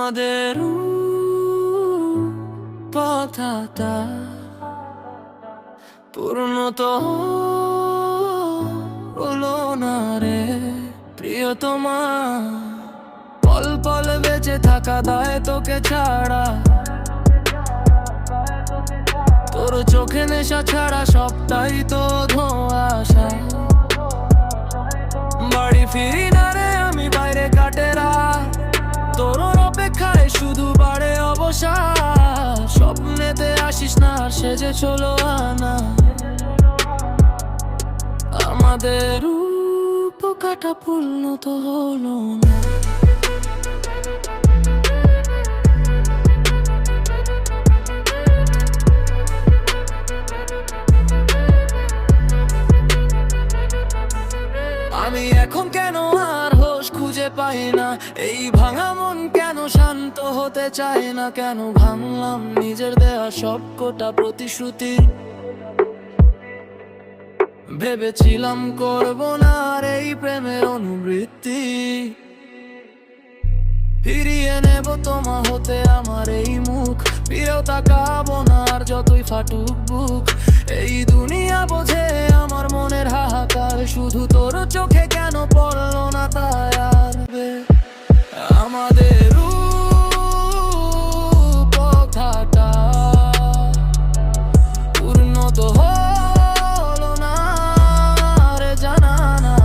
আমাদের কথাটা পূর্ণ তো হলো না রে প্রিয়তমা। পল পল বেঁচে থাকা দায় তোকে ছাড়া, তোর চোখে নেশা ছাড়া সবটাই তো ধোঁয়াশা। বাড়ি ফিরি না রে আমি, বাইরে কাটে রাত, তোর অপেক্ষায় শুধু বাড়ে অবসাদ। স্বপ্নেতে আসিস না আর সেজে চলো আনা, আমাদের রূপকাটা পূর্ণ তো হলো না। আমি এখন কেন আর হোশ খুঁজে পাই না, এই ভাঙা মন কেন শান্ত হতে চায় না। কেন ভাঙলাম নিজের দেয়া সবকটা প্রতিশ্রুতি, ভেবেছিলাম করব না আর এই প্রেমের অনুবৃত্তি। ফিরিয়ে নেব তোমা হতে আমার এই মুখ, ফিরেও তাকাবো না আর যতই ফাটুক বুক। এই দুনিয়া বোঝে আমার মনের হাহাকার, শুধু তোর চোখে কেন পড়লো না তাই আর। আমাদের কথাটা পূর্ণ তো হলো না রে জানা না।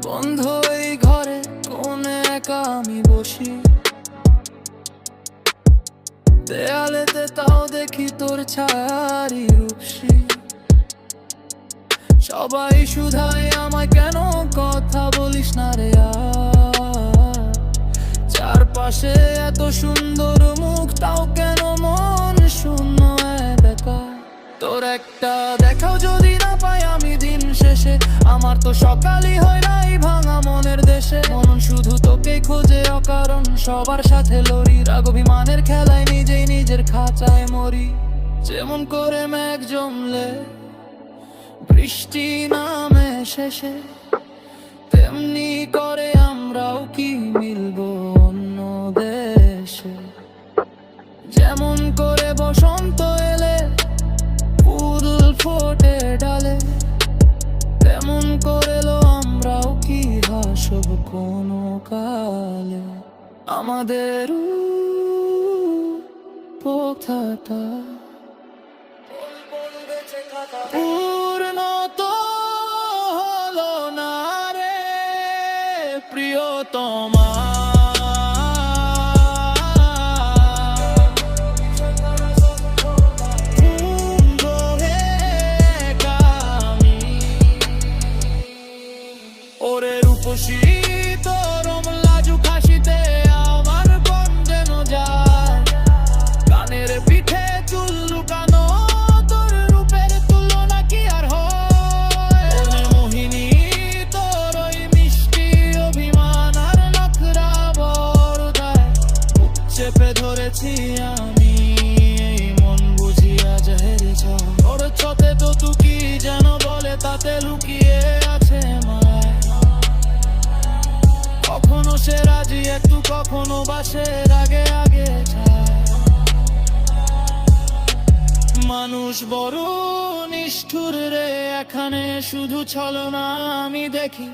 বন্ধ এই ঘরে কোণে একা আমি বসি, দেয়ালেতে তাও দেখি তোর ছায়ারি রূপসী। সবাই শুধায় আমায় কেন কথা বলিস না রে আর। চারপাশে এত সুন্দর মুখ, তাও কেন মন শূন্য দেখা। তোর একটা দেখাও যদি না পাই আমি দিন শেষে, আমার তো সকালই হয় নাই ভাঙা মনের দেশে। মন শুধু তোকেই খোঁজে অকারণ, সবার সাথে লড়ি, রাগ অভিমানের খেলায় নিজেই নিজের খাঁচায় মরি। যেমন করে মেঘ জমলে বৃষ্টি নামে শেষে, তেমনি করে আমরাও কি মিলবো অন্য দেশে। যেমন করে বসন্ত এলে ফুল ফোটে ডালে, তেমন করেলো আমরাও কি হাসব কোনো কালে। আমাদের কথাটা পূর্ণ তো হলো না রে প্রিয়তমা। ওরে রূপসী তোর লাজুক হাসিতে আমার মন যেন যায়, কানের পিঠে চুল লুকানো তোর রূপের তুলনা কি আর হয়। ওরে মোহিনী তোর ওই মিষ্টি অভিমান আর নখরা বড়দায়, বুক চেপে ধরেছি আমি এই মন বুঝিয়া হেরে যাও। ওর ছতে তো তুকি যেন বলে তাতে লুকিয়ে আছে মায়। কখনো সে রাজি একটু, কখনো বাসের আগে আগে যায়। মানুষ বড় নিষ্ঠুর রে এখানে, শুধু ছলনা আমি দেখি।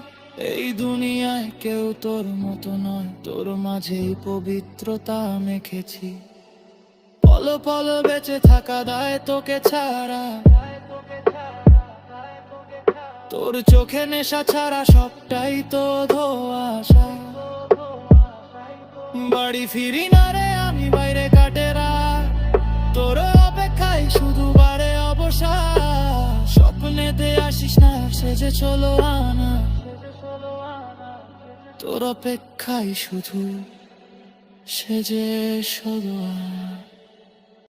এই দুনিয়ায় কেউ তোর মতো নয়, তোর মাঝেই পবিত্রতা মেখেছি। পল পল বেঁচে থাকা দায় তোকে ছাড়া, তোর চোখে নেশা ছাড়া সবটাই তো ধোঁয়াশা। বাড়ি ফিরি না রে আমি, বাইরে কাটে রাত, তোর অপেক্ষায় শুধু বাড়ে অবসাদ। স্বপ্নেতে আসিস না সেজে চলো আনা, তোর অপেক্ষায় শুধু সেজে চলো আনা।